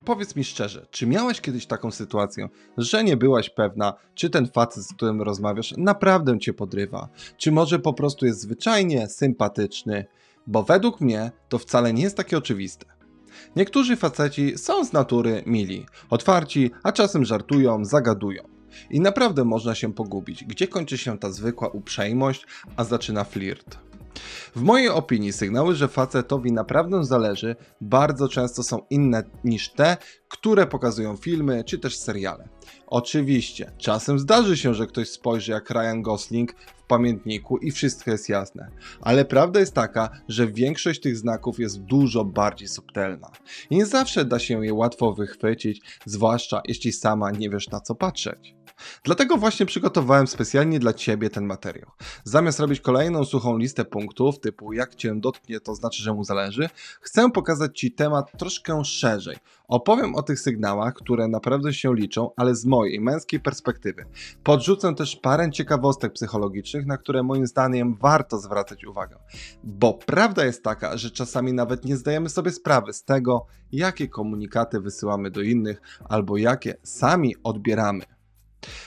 powiedz mi szczerze, czy miałaś kiedyś taką sytuację, że nie byłaś pewna, czy ten facet, z którym rozmawiasz, naprawdę cię podrywa? Czy może po prostu jest zwyczajnie sympatyczny? Bo według mnie to wcale nie jest takie oczywiste. Niektórzy faceci są z natury mili, otwarci, a czasem żartują, zagadują. I naprawdę można się pogubić, gdzie kończy się ta zwykła uprzejmość, a zaczyna flirt. W mojej opinii sygnały, że facetowi naprawdę zależy, bardzo często są inne niż te, które pokazują filmy czy też seriale. Oczywiście, czasem zdarzy się, że ktoś spojrzy jak Ryan Gosling w Pamiętniku i wszystko jest jasne, ale prawda jest taka, że większość tych znaków jest dużo bardziej subtelna i nie zawsze da się je łatwo wychwycić, zwłaszcza jeśli sama nie wiesz na co patrzeć. Dlatego właśnie przygotowałem specjalnie dla Ciebie ten materiał. Zamiast robić kolejną suchą listę punktów, typu jak Cię dotknie, to znaczy, że mu zależy, chcę pokazać Ci temat troszkę szerzej. Opowiem o tych sygnałach, które naprawdę się liczą, ale z mojej, męskiej perspektywy. Podrzucę też parę ciekawostek psychologicznych, na które moim zdaniem warto zwracać uwagę. Bo prawda jest taka, że czasami nawet nie zdajemy sobie sprawy z tego, jakie komunikaty wysyłamy do innych, albo jakie sami odbieramy.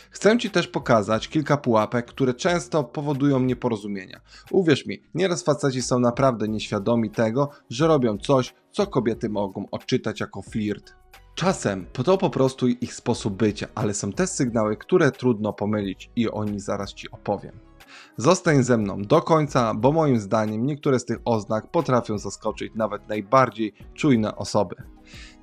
Chcę Ci też pokazać kilka pułapek, które często powodują nieporozumienia. Uwierz mi, nieraz faceci są naprawdę nieświadomi tego, że robią coś, co kobiety mogą odczytać jako flirt. Czasem to po prostu ich sposób bycia, ale są też sygnały, które trudno pomylić i o nich zaraz Ci opowiem. Zostań ze mną do końca, bo moim zdaniem niektóre z tych oznak potrafią zaskoczyć nawet najbardziej czujne osoby.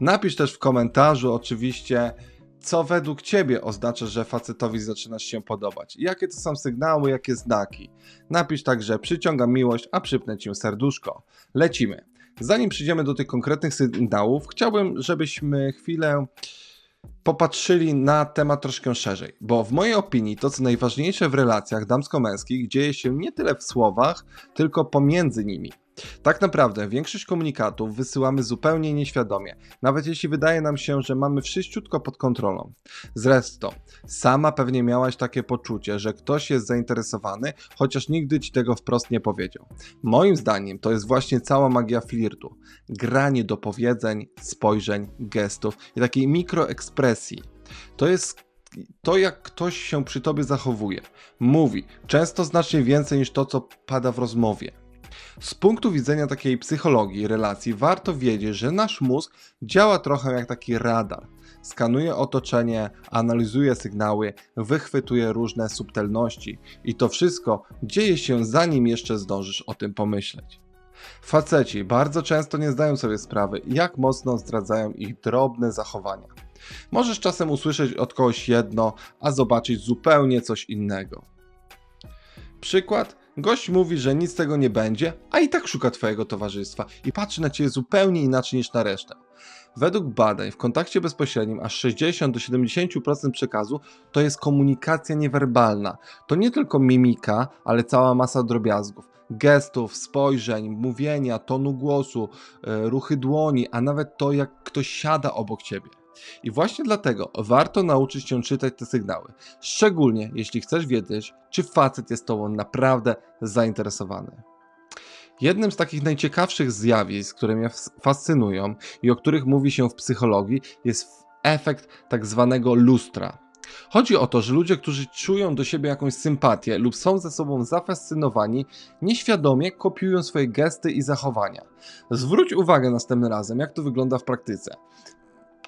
Napisz też w komentarzu oczywiście, co według Ciebie oznacza, że facetowi zaczynasz się podobać? Jakie to są sygnały, jakie znaki? Napisz także przyciąga miłość, a przypnę Ci serduszko. Lecimy. Zanim przejdziemy do tych konkretnych sygnałów, chciałbym, żebyśmy chwilę popatrzyli na temat troszkę szerzej, bo w mojej opinii to, co najważniejsze w relacjach damsko-męskich, dzieje się nie tyle w słowach, tylko pomiędzy nimi. Tak naprawdę większość komunikatów wysyłamy zupełnie nieświadomie, nawet jeśli wydaje nam się, że mamy wszystko pod kontrolą. Zresztą, sama pewnie miałaś takie poczucie, że ktoś jest zainteresowany, chociaż nigdy Ci tego wprost nie powiedział. Moim zdaniem to jest właśnie cała magia flirtu. Granie do powiedzeń, spojrzeń, gestów i takiej mikroekspresji. To jest to, jak ktoś się przy Tobie zachowuje. Mówi, często znacznie więcej niż to, co pada w rozmowie. Z punktu widzenia takiej psychologii relacji warto wiedzieć, że nasz mózg działa trochę jak taki radar. Skanuje otoczenie, analizuje sygnały, wychwytuje różne subtelności i to wszystko dzieje się zanim jeszcze zdążysz o tym pomyśleć. Faceci bardzo często nie zdają sobie sprawy, jak mocno zdradzają ich drobne zachowania. Możesz czasem usłyszeć od kogoś jedno, a zobaczyć zupełnie coś innego. Przykład? Gość mówi, że nic z tego nie będzie, a i tak szuka Twojego towarzystwa i patrzy na Ciebie zupełnie inaczej niż na resztę. Według badań w kontakcie bezpośrednim aż 60–70% przekazu to jest komunikacja niewerbalna. To nie tylko mimika, ale cała masa drobiazgów. Gestów, spojrzeń, mówienia, tonu głosu, ruchy dłoni, a nawet to, jak ktoś siada obok Ciebie. I właśnie dlatego warto nauczyć się czytać te sygnały, szczególnie jeśli chcesz wiedzieć, czy facet jest Tobą naprawdę zainteresowany. Jednym z takich najciekawszych zjawisk, które mnie fascynują i o których mówi się w psychologii, jest efekt tak zwanego lustra. Chodzi o to, że ludzie, którzy czują do siebie jakąś sympatię lub są ze sobą zafascynowani, nieświadomie kopiują swoje gesty i zachowania. Zwróć uwagę następnym razem, jak to wygląda w praktyce.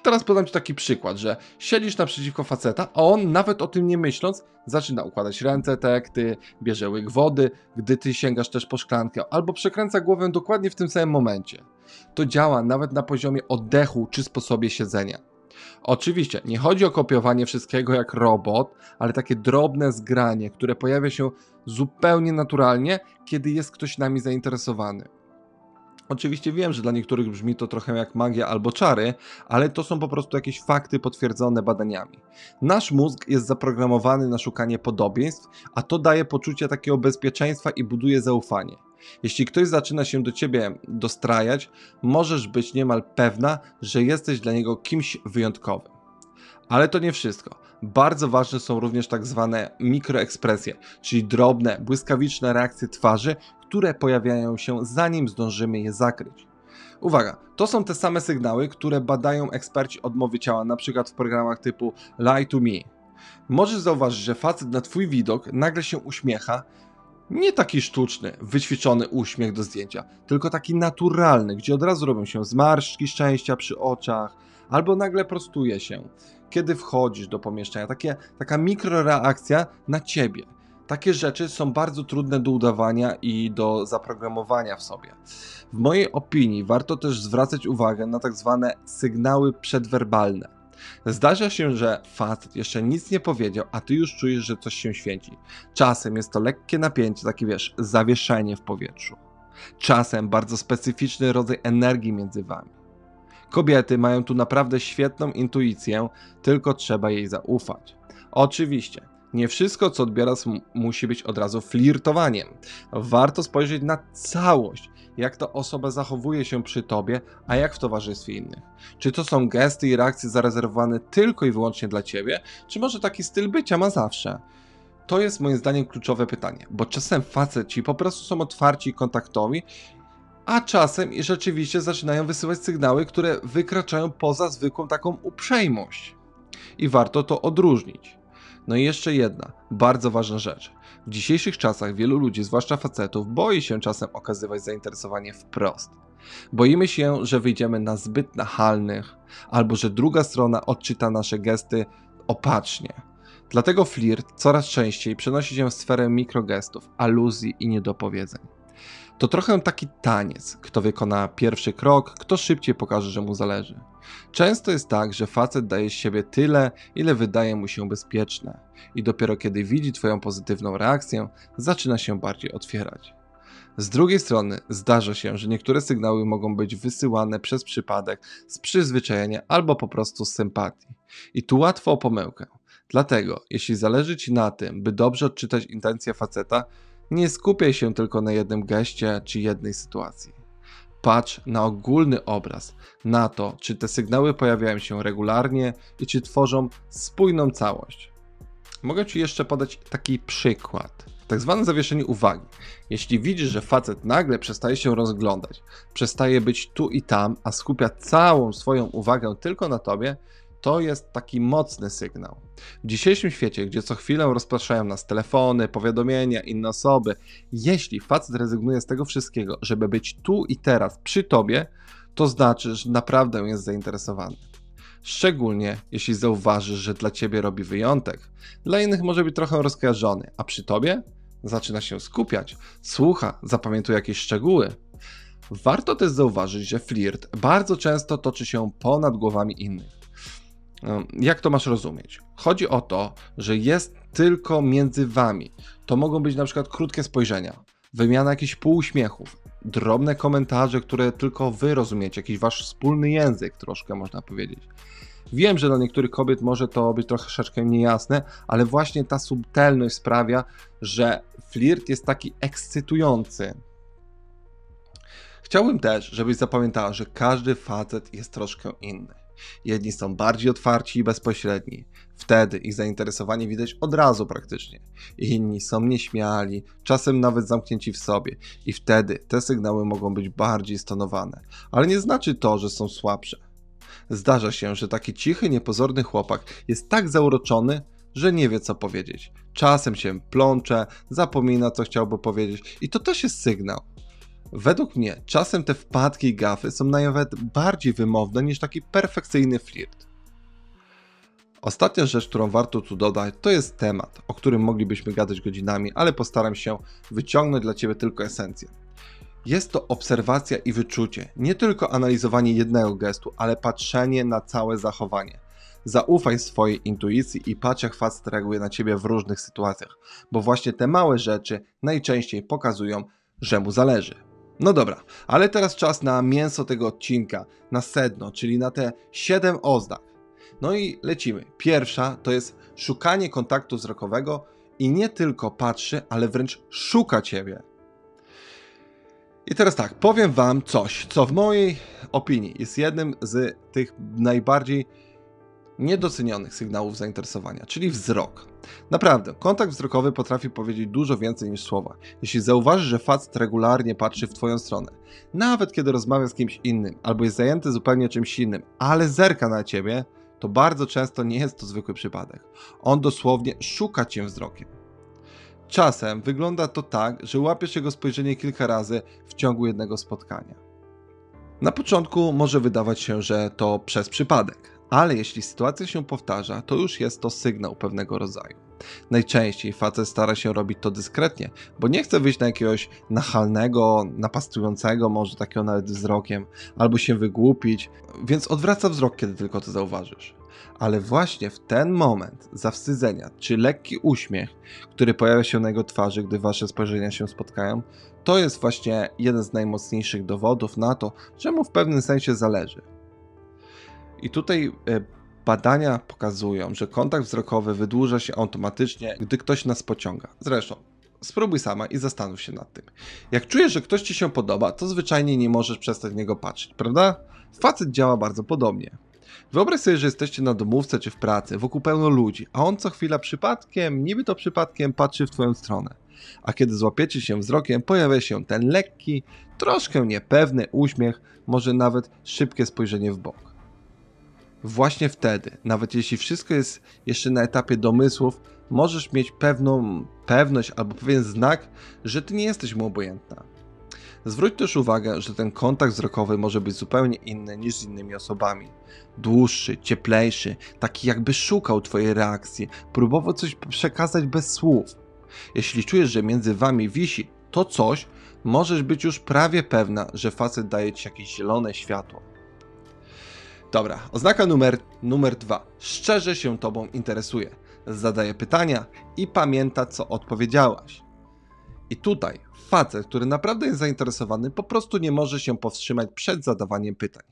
Teraz podam Ci taki przykład, że siedzisz naprzeciwko faceta, a on nawet o tym nie myśląc zaczyna układać ręce tak jak Ty, bierze łyk wody, gdy Ty sięgasz też po szklankę, albo przekręca głowę dokładnie w tym samym momencie. To działa nawet na poziomie oddechu czy sposobie siedzenia. Oczywiście nie chodzi o kopiowanie wszystkiego jak robot, ale takie drobne zgranie, które pojawia się zupełnie naturalnie, kiedy jest ktoś nami zainteresowany. Oczywiście wiem, że dla niektórych brzmi to trochę jak magia albo czary, ale to są po prostu jakieś fakty potwierdzone badaniami. Nasz mózg jest zaprogramowany na szukanie podobieństw, a to daje poczucie takiego bezpieczeństwa i buduje zaufanie. Jeśli ktoś zaczyna się do Ciebie dostrajać, możesz być niemal pewna, że jesteś dla niego kimś wyjątkowym. Ale to nie wszystko. Bardzo ważne są również tak zwane mikroekspresje, czyli drobne, błyskawiczne reakcje twarzy, które pojawiają się zanim zdążymy je zakryć. Uwaga, to są te same sygnały, które badają eksperci odmowy ciała, na przykład w programach typu Lie to Me. Możesz zauważyć, że facet na twój widok nagle się uśmiecha, nie taki sztuczny, wyćwiczony uśmiech do zdjęcia, tylko taki naturalny, gdzie od razu robią się zmarszczki szczęścia przy oczach, albo nagle prostuje się, kiedy wchodzisz do pomieszczenia. Taka mikroreakcja na ciebie. Takie rzeczy są bardzo trudne do udawania i do zaprogramowania w sobie. W mojej opinii warto też zwracać uwagę na tak zwane sygnały przedwerbalne. Zdarza się, że facet jeszcze nic nie powiedział, a ty już czujesz, że coś się święci. Czasem jest to lekkie napięcie, takie zawieszenie w powietrzu. Czasem bardzo specyficzny rodzaj energii między wami. Kobiety mają tu naprawdę świetną intuicję, tylko trzeba jej zaufać. Oczywiście, nie wszystko, co odbierasz, musi być od razu flirtowaniem. Warto spojrzeć na całość, jak ta osoba zachowuje się przy tobie, a jak w towarzystwie innych. Czy to są gesty i reakcje zarezerwowane tylko i wyłącznie dla ciebie, czy może taki styl bycia ma zawsze? To jest moim zdaniem kluczowe pytanie, bo czasem faceci po prostu są otwarci i kontaktowi, a czasem i rzeczywiście zaczynają wysyłać sygnały, które wykraczają poza zwykłą taką uprzejmość. I warto to odróżnić. No i jeszcze jedna, bardzo ważna rzecz. W dzisiejszych czasach wielu ludzi, zwłaszcza facetów, boi się czasem okazywać zainteresowanie wprost. Boimy się, że wyjdziemy na zbyt nachalnych, albo że druga strona odczyta nasze gesty opacznie. Dlatego flirt coraz częściej przenosi się w sferę mikrogestów, aluzji i niedopowiedzeń. To trochę taki taniec, kto wykona pierwszy krok, kto szybciej pokaże, że mu zależy. Często jest tak, że facet daje z siebie tyle, ile wydaje mu się bezpieczne i dopiero kiedy widzi twoją pozytywną reakcję, zaczyna się bardziej otwierać. Z drugiej strony zdarza się, że niektóre sygnały mogą być wysyłane przez przypadek, z przyzwyczajenia albo po prostu z sympatii. I tu łatwo o pomyłkę. Dlatego, jeśli zależy ci na tym, by dobrze odczytać intencje faceta, nie skupiaj się tylko na jednym geście czy jednej sytuacji. Patrz na ogólny obraz, na to, czy te sygnały pojawiają się regularnie i czy tworzą spójną całość. Mogę ci jeszcze podać taki przykład. Tak zwane zawieszenie uwagi. Jeśli widzisz, że facet nagle przestaje się rozglądać, przestaje być tu i tam, a skupia całą swoją uwagę tylko na tobie, to jest taki mocny sygnał. W dzisiejszym świecie, gdzie co chwilę rozpraszają nas telefony, powiadomienia, inne osoby, jeśli facet rezygnuje z tego wszystkiego, żeby być tu i teraz przy tobie, to znaczy, że naprawdę jest zainteresowany. Szczególnie jeśli zauważysz, że dla ciebie robi wyjątek, dla innych może być trochę rozkojarzony, a przy tobie zaczyna się skupiać, słucha, zapamiętuje jakieś szczegóły. Warto też zauważyć, że flirt bardzo często toczy się ponad głowami innych. Jak to masz rozumieć? Chodzi o to, że jest tylko między wami. To mogą być na przykład krótkie spojrzenia, wymiana jakichś półuśmiechów, drobne komentarze, które tylko wy rozumiecie, jakiś wasz wspólny język troszkę można powiedzieć. Wiem, że dla niektórych kobiet może to być troszeczkę niejasne, ale właśnie ta subtelność sprawia, że flirt jest taki ekscytujący. Chciałbym też, żebyś zapamiętała, że każdy facet jest troszkę inny. Jedni są bardziej otwarci i bezpośredni. Wtedy ich zainteresowanie widać od razu praktycznie. Inni są nieśmiali, czasem nawet zamknięci w sobie. I wtedy te sygnały mogą być bardziej stonowane. Ale nie znaczy to, że są słabsze. Zdarza się, że taki cichy, niepozorny chłopak jest tak zauroczony, że nie wie co powiedzieć. Czasem się plącze, zapomina co chciałby powiedzieć i to też jest sygnał. Według mnie czasem te wpadki i gafy są nawet bardziej wymowne niż taki perfekcyjny flirt. Ostatnia rzecz, którą warto tu dodać, to jest temat, o którym moglibyśmy gadać godzinami, ale postaram się wyciągnąć dla Ciebie tylko esencję. Jest to obserwacja i wyczucie, nie tylko analizowanie jednego gestu, ale patrzenie na całe zachowanie. Zaufaj swojej intuicji i patrz, jak facet reaguje na Ciebie w różnych sytuacjach, bo właśnie te małe rzeczy najczęściej pokazują, że mu zależy. No dobra, ale teraz czas na mięso tego odcinka, na sedno, czyli na te 7 oznak. No i lecimy. Pierwsza to jest szukanie kontaktu wzrokowego i nie tylko patrzy, ale wręcz szuka Ciebie. I teraz tak, powiem Wam coś, co w mojej opinii jest jednym z tych najbardziej niedocenionych sygnałów zainteresowania, czyli wzrok. Naprawdę, kontakt wzrokowy potrafi powiedzieć dużo więcej niż słowa. Jeśli zauważysz, że facet regularnie patrzy w twoją stronę, nawet kiedy rozmawia z kimś innym, albo jest zajęty zupełnie czymś innym, ale zerka na ciebie, to bardzo często nie jest to zwykły przypadek. On dosłownie szuka cię wzrokiem. Czasem wygląda to tak, że łapiesz jego spojrzenie kilka razy w ciągu jednego spotkania. Na początku może wydawać się, że to przez przypadek, ale jeśli sytuacja się powtarza, to już jest to sygnał pewnego rodzaju. Najczęściej facet stara się robić to dyskretnie, bo nie chce wyjść na jakiegoś nachalnego, napastującego, może takiego nawet wzrokiem, albo się wygłupić, więc odwraca wzrok, kiedy tylko to zauważysz. Ale właśnie w ten moment zawstydzenia, czy lekki uśmiech, który pojawia się na jego twarzy, gdy wasze spojrzenia się spotkają, to jest właśnie jeden z najmocniejszych dowodów na to, że mu w pewnym sensie zależy. I tutaj badania pokazują, że kontakt wzrokowy wydłuża się automatycznie, gdy ktoś nas pociąga. Zresztą, spróbuj sama i zastanów się nad tym. Jak czujesz, że ktoś ci się podoba, to zwyczajnie nie możesz przestać w niego patrzeć, prawda? Facet działa bardzo podobnie. Wyobraź sobie, że jesteście na domówce czy w pracy, wokół pełno ludzi, a on co chwila przypadkiem, niby to przypadkiem, patrzy w twoją stronę. A kiedy złapiecie się wzrokiem, pojawia się ten lekki, troszkę niepewny uśmiech, może nawet szybkie spojrzenie w bok. Właśnie wtedy, nawet jeśli wszystko jest jeszcze na etapie domysłów, możesz mieć pewność albo pewien znak, że ty nie jesteś mu obojętna. Zwróć też uwagę, że ten kontakt wzrokowy może być zupełnie inny niż z innymi osobami. Dłuższy, cieplejszy, taki jakby szukał twojej reakcji, próbował coś przekazać bez słów. Jeśli czujesz, że między wami wisi to coś, możesz być już prawie pewna, że facet daje ci jakieś zielone światło. Dobra, oznaka numer 2. Szczerze się tobą interesuje. Zadaje pytania i pamięta, co odpowiedziałaś. I tutaj facet, który naprawdę jest zainteresowany, po prostu nie może się powstrzymać przed zadawaniem pytań.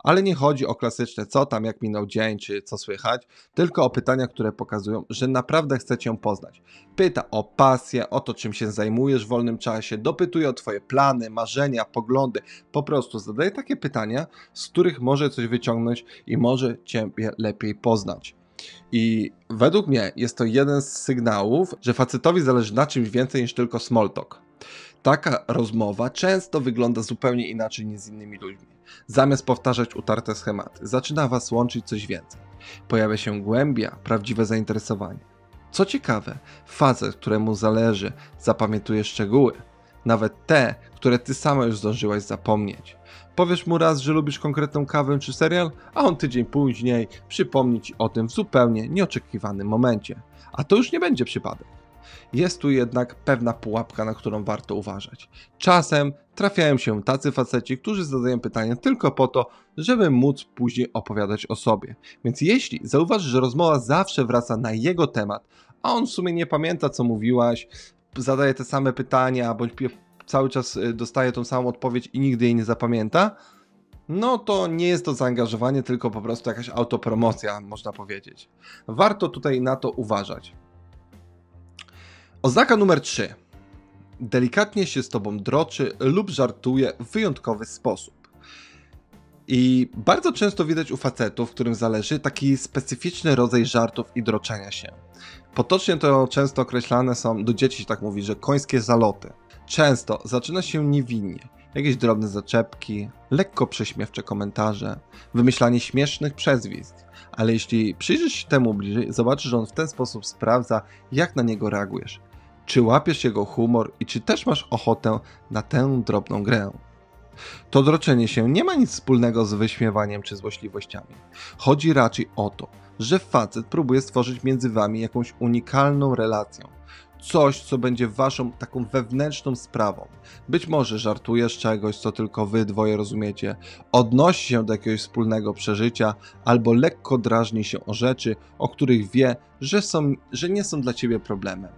Ale nie chodzi o klasyczne co tam, jak minął dzień, czy co słychać, tylko o pytania, które pokazują, że naprawdę chce cię poznać. Pyta o pasję, o to, czym się zajmujesz w wolnym czasie, dopytuje o twoje plany, marzenia, poglądy. Po prostu zadaje takie pytania, z których może coś wyciągnąć i może ciebie lepiej poznać. I według mnie jest to jeden z sygnałów, że facetowi zależy na czymś więcej niż tylko small talk. Taka rozmowa często wygląda zupełnie inaczej niż z innymi ludźmi. Zamiast powtarzać utarte schematy, zaczyna was łączyć coś więcej. Pojawia się głębia, prawdziwe zainteresowanie. Co ciekawe, facet, któremu zależy, zapamiętuje szczegóły. Nawet te, które ty sama już zdążyłaś zapomnieć. Powiesz mu raz, że lubisz konkretną kawę czy serial, a on tydzień później przypomni ci o tym w zupełnie nieoczekiwanym momencie. A to już nie będzie przypadek. Jest tu jednak pewna pułapka, na którą warto uważać. Czasem trafiają się tacy faceci, którzy zadają pytania tylko po to, żeby móc później opowiadać o sobie. Więc jeśli zauważysz, że rozmowa zawsze wraca na jego temat, a on w sumie nie pamięta, co mówiłaś, zadaje te same pytania, bądź cały czas dostaje tą samą odpowiedź i nigdy jej nie zapamięta, no to nie jest to zaangażowanie, tylko po prostu jakaś autopromocja, można powiedzieć. Warto tutaj na to uważać. Oznaka numer 3. Delikatnie się z tobą droczy lub żartuje w wyjątkowy sposób. I bardzo często widać u facetów, którym zależy, taki specyficzny rodzaj żartów i droczenia się. Potocznie to często określane są, do dzieci się tak mówi, że końskie zaloty. Często zaczyna się niewinnie. Jakieś drobne zaczepki, lekko prześmiewcze komentarze, wymyślanie śmiesznych przezwisk. Ale jeśli przyjrzysz się temu bliżej, zobaczysz, że on w ten sposób sprawdza, jak na niego reagujesz. Czy łapiesz jego humor i czy też masz ochotę na tę drobną grę? To droczenie się nie ma nic wspólnego z wyśmiewaniem czy złośliwościami. Chodzi raczej o to, że facet próbuje stworzyć między wami jakąś unikalną relację. Coś, co będzie waszą taką wewnętrzną sprawą. Być może żartuje z czegoś, co tylko wy dwoje rozumiecie, odnosi się do jakiegoś wspólnego przeżycia, albo lekko drażni się o rzeczy, o których wie, że nie są dla ciebie problemem.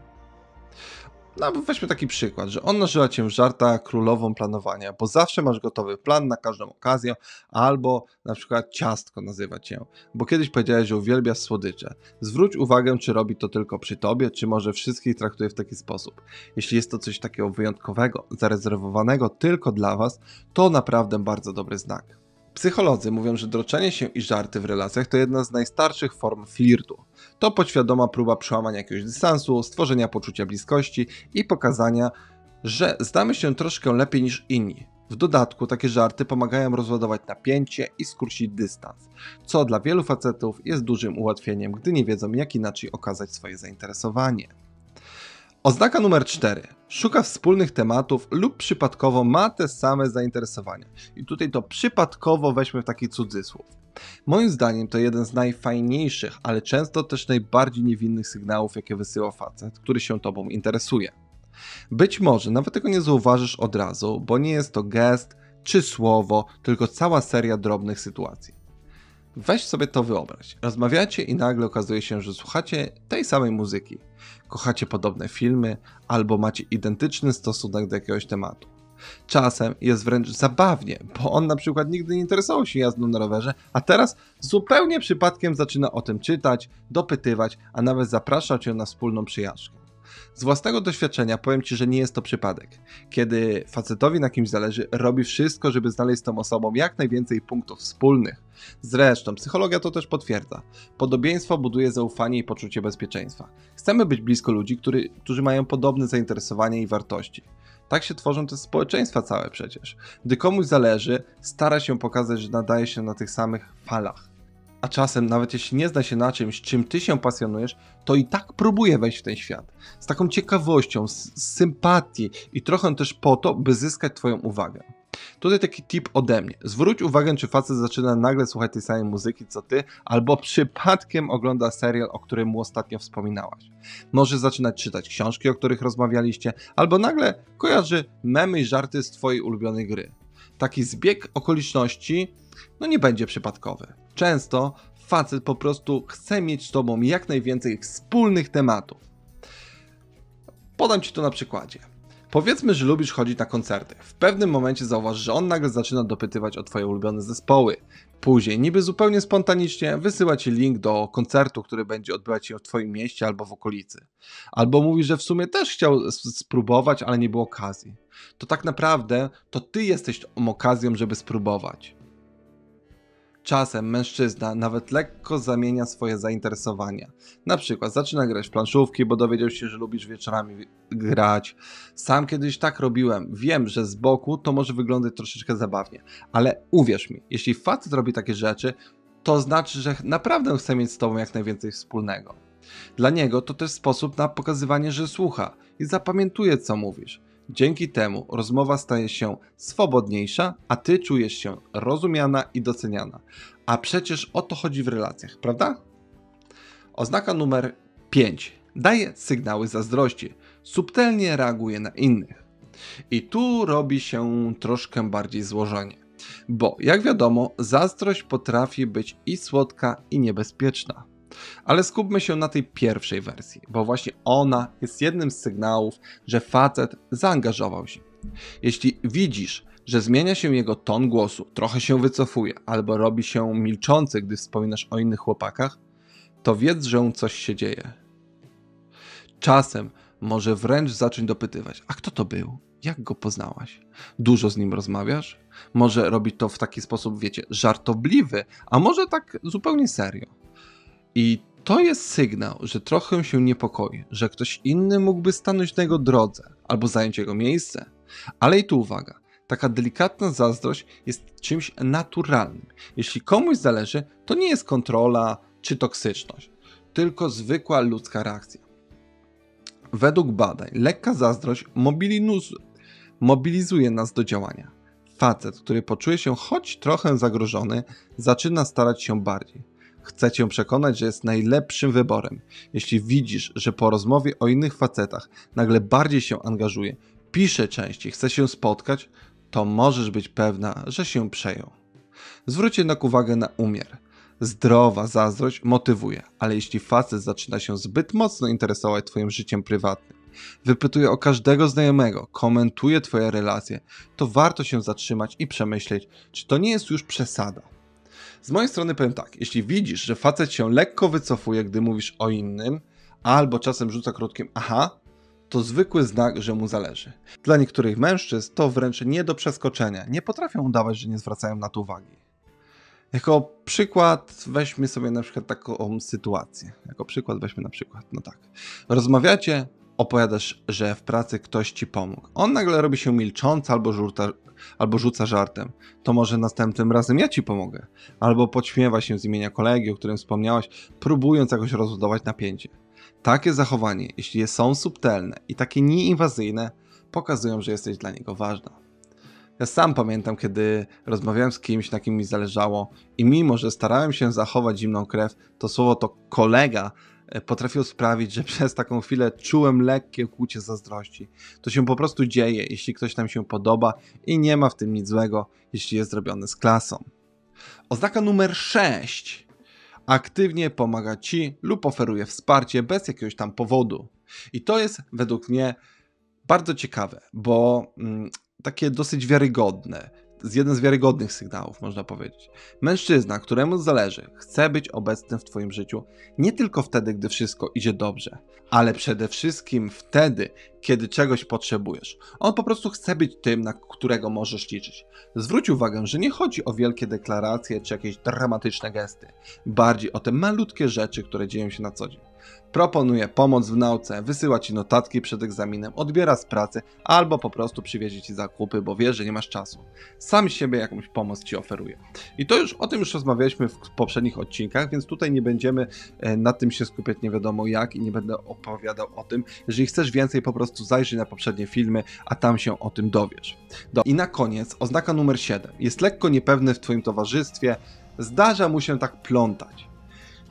No, weźmy taki przykład, że on nazywa cię w żartach królową planowania, bo zawsze masz gotowy plan na każdą okazję, albo na przykład ciastko nazywa cię, bo kiedyś powiedziałeś, że uwielbiasz słodycze. Zwróć uwagę, czy robi to tylko przy tobie, czy może wszystkich traktuje w taki sposób. Jeśli jest to coś takiego wyjątkowego, zarezerwowanego tylko dla was, to naprawdę bardzo dobry znak. Psycholodzy mówią, że droczenie się i żarty w relacjach to jedna z najstarszych form flirtu. To podświadoma próba przełamania jakiegoś dystansu, stworzenia poczucia bliskości i pokazania, że znamy się troszkę lepiej niż inni. W dodatku takie żarty pomagają rozładować napięcie i skrócić dystans, co dla wielu facetów jest dużym ułatwieniem, gdy nie wiedzą, jak inaczej okazać swoje zainteresowanie. Oznaka numer 4. Szuka wspólnych tematów lub przypadkowo ma te same zainteresowania. I tutaj to przypadkowo weźmy w taki cudzysłów. Moim zdaniem to jeden z najfajniejszych, ale często też najbardziej niewinnych sygnałów, jakie wysyła facet, który się tobą interesuje. Być może nawet tego nie zauważysz od razu, bo nie jest to gest czy słowo, tylko cała seria drobnych sytuacji. Weź sobie to wyobraź. Rozmawiacie i nagle okazuje się, że słuchacie tej samej muzyki. Kochacie podobne filmy albo macie identyczny stosunek do jakiegoś tematu. Czasem jest wręcz zabawnie, bo on na przykład nigdy nie interesował się jazdą na rowerze, a teraz zupełnie przypadkiem zaczyna o tym czytać, dopytywać, a nawet zaprasza cię na wspólną przyjażdżkę. Z własnego doświadczenia powiem ci, że nie jest to przypadek. Kiedy facetowi na kimś zależy, robi wszystko, żeby znaleźć z tą osobą jak najwięcej punktów wspólnych. Zresztą, psychologia to też potwierdza. Podobieństwo buduje zaufanie i poczucie bezpieczeństwa. Chcemy być blisko ludzi, którzy mają podobne zainteresowania i wartości. Tak się tworzą te społeczeństwa całe przecież. Gdy komuś zależy, stara się pokazać, że nadaje się na tych samych falach. A czasem, nawet jeśli nie zna się na czymś, czym ty się pasjonujesz, to i tak próbuje wejść w ten świat. Z taką ciekawością, z sympatii i trochę też po to, by zyskać twoją uwagę. Tutaj taki tip ode mnie. Zwróć uwagę, czy facet zaczyna nagle słuchać tej samej muzyki co ty, albo przypadkiem ogląda serial, o którym mu ostatnio wspominałaś. Może zaczynać czytać książki, o których rozmawialiście, albo nagle kojarzy memy i żarty z twojej ulubionej gry. Taki zbieg okoliczności nie będzie przypadkowy. Często facet po prostu chce mieć z tobą jak najwięcej wspólnych tematów. Podam ci to na przykładzie. Powiedzmy, że lubisz chodzić na koncerty. W pewnym momencie zauważysz, że on nagle zaczyna dopytywać o twoje ulubione zespoły. Później, niby zupełnie spontanicznie, wysyła ci link do koncertu, który będzie odbywać się w twoim mieście albo w okolicy. Albo mówi, że w sumie też chciał spróbować, ale nie było okazji. To tak naprawdę to ty jesteś tą okazją, żeby spróbować. Czasem mężczyzna nawet lekko zamienia swoje zainteresowania. Na przykład zaczyna grać w planszówki, bo dowiedział się, że lubisz wieczorami grać. Sam kiedyś tak robiłem. Wiem, że z boku to może wyglądać troszeczkę zabawnie. Ale uwierz mi, jeśli facet robi takie rzeczy, to znaczy, że naprawdę chce mieć z tobą jak najwięcej wspólnego. Dla niego to też sposób na pokazywanie, że słucha i zapamiętuje, co mówisz. Dzięki temu rozmowa staje się swobodniejsza, a ty czujesz się rozumiana i doceniana. A przecież o to chodzi w relacjach, prawda? Oznaka numer 5. Daje sygnały zazdrości. Subtelnie reaguje na innych. I tu robi się troszkę bardziej złożenie. Bo jak wiadomo, zazdrość potrafi być i słodka, i niebezpieczna. Ale skupmy się na tej pierwszej wersji, bo właśnie ona jest jednym z sygnałów, że facet zaangażował się. Jeśli widzisz, że zmienia się jego ton głosu, trochę się wycofuje, albo robi się milczący, gdy wspominasz o innych chłopakach, to wiedz, że coś się dzieje. Czasem może wręcz zacząć dopytywać, a kto to był? Jak go poznałaś? Dużo z nim rozmawiasz? Może robi to w taki sposób, wiecie, żartobliwy, a może tak zupełnie serio. I to jest sygnał, że trochę się niepokoi, że ktoś inny mógłby stanąć na jego drodze albo zająć jego miejsce. Ale i tu uwaga, taka delikatna zazdrość jest czymś naturalnym. Jeśli komuś zależy, to nie jest kontrola czy toksyczność, tylko zwykła ludzka reakcja. Według badań lekka zazdrość mobilizuje nas do działania. Facet, który poczuje się choć trochę zagrożony, zaczyna starać się bardziej. Chce cię przekonać, że jest najlepszym wyborem. Jeśli widzisz, że po rozmowie o innych facetach nagle bardziej się angażuje, pisze częściej, chce się spotkać, to możesz być pewna, że się przejął. Zwróć jednak uwagę na umiar. Zdrowa zazdrość motywuje, ale jeśli facet zaczyna się zbyt mocno interesować twoim życiem prywatnym, wypytuje o każdego znajomego, komentuje twoje relacje, to warto się zatrzymać i przemyśleć, czy to nie jest już przesada. Z mojej strony powiem tak, jeśli widzisz, że facet się lekko wycofuje, gdy mówisz o innym, albo czasem rzuca krótkim aha, to zwykły znak, że mu zależy. Dla niektórych mężczyzn to wręcz nie do przeskoczenia, nie potrafią udawać, że nie zwracają na to uwagi. Jako przykład weźmy sobie na przykład taką sytuację. Jako przykład weźmy na przykład, no tak. Rozmawiacie, opowiadasz, że w pracy ktoś ci pomógł. On nagle robi się milczący albo rzuca żartem. To może następnym razem ja ci pomogę. Albo podśmiewa się z imienia kolegi, o którym wspomniałaś, próbując jakoś rozładować napięcie. Takie zachowanie, jeśli są subtelne i takie nieinwazyjne, pokazują, że jesteś dla niego ważna. Ja sam pamiętam, kiedy rozmawiałem z kimś, na kim mi zależało i mimo, że starałem się zachować zimną krew, to słowo to kolega potrafiło sprawić, że przez taką chwilę czułem lekkie ukłucie zazdrości. To się po prostu dzieje, jeśli ktoś nam się podoba i nie ma w tym nic złego, jeśli jest zrobione z klasą. Oznaka numer 6. Aktywnie pomaga ci lub oferuje wsparcie bez jakiegoś tam powodu. I to jest według mnie bardzo ciekawe, bo takie dosyć wiarygodne. Jeden z wiarygodnych sygnałów, można powiedzieć. Mężczyzna, któremu zależy, chce być obecny w twoim życiu nie tylko wtedy, gdy wszystko idzie dobrze, ale przede wszystkim wtedy, kiedy czegoś potrzebujesz. On po prostu chce być tym, na którego możesz liczyć. Zwróć uwagę, że nie chodzi o wielkie deklaracje czy jakieś dramatyczne gesty. Bardziej o te malutkie rzeczy, które dzieją się na co dzień. Proponuje pomoc w nauce, wysyła ci notatki przed egzaminem, odbiera z pracy albo po prostu przywiezie ci zakupy, bo wie, że nie masz czasu. Sam z siebie jakąś pomoc ci oferuje. I to o tym już rozmawialiśmy w poprzednich odcinkach, więc tutaj nie będziemy nad tym się skupiać nie wiadomo jak i nie będę opowiadał o tym. Jeżeli chcesz więcej, po prostu zajrzyj na poprzednie filmy, a tam się o tym dowiesz. I na koniec oznaka numer 7. Jest lekko niepewny w twoim towarzystwie, zdarza mu się tak plątać.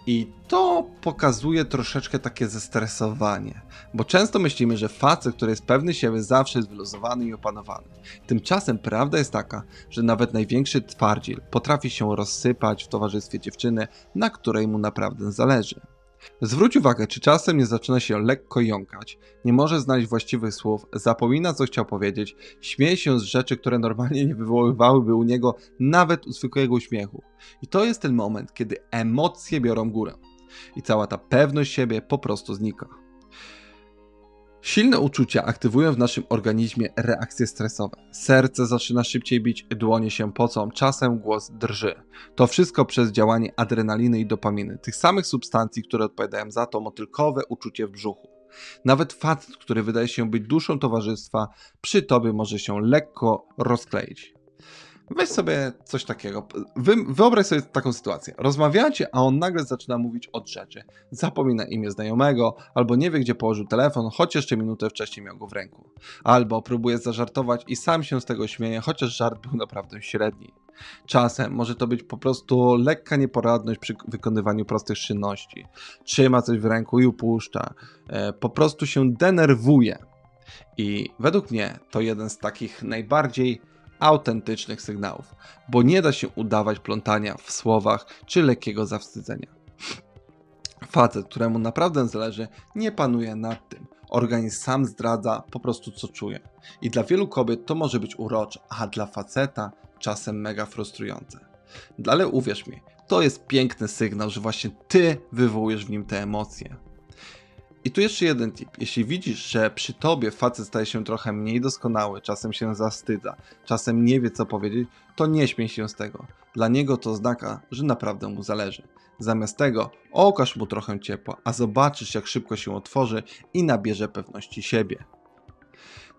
I to pokazuje troszeczkę takie zestresowanie, bo często myślimy, że facet, który jest pewny siebie, zawsze jest wyluzowany i opanowany. Tymczasem prawda jest taka, że nawet największy twardziel potrafi się rozsypać w towarzystwie dziewczyny, na której mu naprawdę zależy. Zwróć uwagę, czy czasem nie zaczyna się lekko jąkać, nie może znaleźć właściwych słów, zapomina co chciał powiedzieć, śmieje się z rzeczy, które normalnie nie wywoływałyby u niego nawet zwykłego uśmiechu. I to jest ten moment, kiedy emocje biorą górę i cała ta pewność siebie po prostu znika. Silne uczucia aktywują w naszym organizmie reakcje stresowe. Serce zaczyna szybciej bić, dłonie się pocą, czasem głos drży. To wszystko przez działanie adrenaliny i dopaminy, tych samych substancji, które odpowiadają za to motylkowe uczucie w brzuchu. Nawet facet, który wydaje się być duszą towarzystwa, przy tobie może się lekko rozkleić. Weź sobie coś takiego. Wyobraź sobie taką sytuację. Rozmawiacie, a on nagle zaczyna mówić od rzeczy. Zapomina imię znajomego, albo nie wie, gdzie położył telefon, choć jeszcze minutę wcześniej miał go w ręku. Albo próbuje zażartować i sam się z tego śmieje, chociaż żart był naprawdę średni. Czasem może to być po prostu lekka nieporadność przy wykonywaniu prostych czynności. Trzyma coś w ręku i upuszcza. Po prostu się denerwuje. I według mnie to jeden z takich najbardziej autentycznych sygnałów, bo nie da się udawać plątania w słowach czy lekkiego zawstydzenia. Facet, któremu naprawdę zależy, nie panuje nad tym. Organizm sam zdradza po prostu co czuje. I dla wielu kobiet to może być urocze, a dla faceta czasem mega frustrujące. Ale uwierz mi, to jest piękny sygnał, że właśnie ty wywołujesz w nim te emocje. I tu jeszcze jeden tip. Jeśli widzisz, że przy tobie facet staje się trochę mniej doskonały, czasem się zawstydza, czasem nie wie co powiedzieć, to nie śmiej się z tego. Dla niego to oznaka, że naprawdę mu zależy. Zamiast tego okaż mu trochę ciepła, a zobaczysz jak szybko się otworzy i nabierze pewności siebie.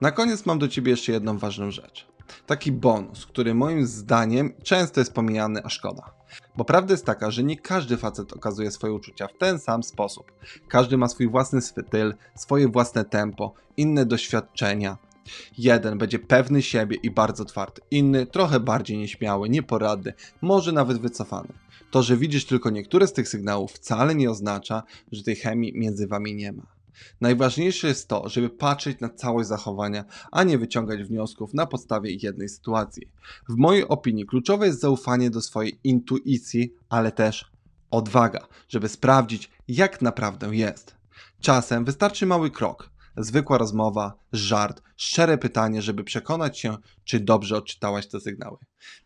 Na koniec mam do ciebie jeszcze jedną ważną rzecz. Taki bonus, który moim zdaniem często jest pomijany, a szkoda. Bo prawda jest taka, że nie każdy facet okazuje swoje uczucia w ten sam sposób. Każdy ma swój własny styl, swoje własne tempo, inne doświadczenia. Jeden będzie pewny siebie i bardzo twardy, inny trochę bardziej nieśmiały, nieporadny, może nawet wycofany. To, że widzisz tylko niektóre z tych sygnałów wcale nie oznacza, że tej chemii między wami nie ma. Najważniejsze jest to, żeby patrzeć na całość zachowania, a nie wyciągać wniosków na podstawie jednej sytuacji. W mojej opinii kluczowe jest zaufanie do swojej intuicji, ale też odwaga, żeby sprawdzić, jak naprawdę jest. Czasem wystarczy mały krok, zwykła rozmowa, żart, szczere pytanie, żeby przekonać się, czy dobrze odczytałaś te sygnały.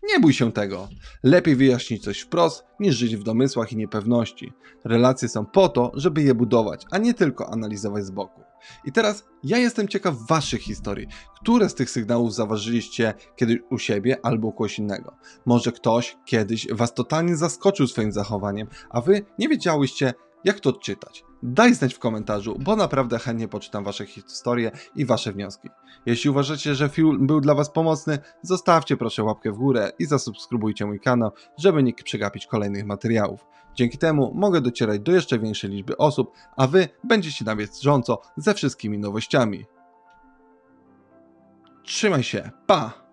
Nie bój się tego. Lepiej wyjaśnić coś wprost, niż żyć w domysłach i niepewności. Relacje są po to, żeby je budować, a nie tylko analizować z boku. I teraz ja jestem ciekaw waszych historii. Które z tych sygnałów zauważyliście kiedyś u siebie albo u kogoś innego? Może ktoś kiedyś was totalnie zaskoczył swoim zachowaniem, a wy nie wiedziałyście, jak to odczytać. Daj znać w komentarzu, bo naprawdę chętnie poczytam wasze historie i wasze wnioski. Jeśli uważacie, że film był dla was pomocny, zostawcie proszę łapkę w górę i zasubskrybujcie mój kanał, żeby nie przegapić kolejnych materiałów. Dzięki temu mogę docierać do jeszcze większej liczby osób, a wy będziecie na bieżąco ze wszystkimi nowościami. Trzymaj się, pa!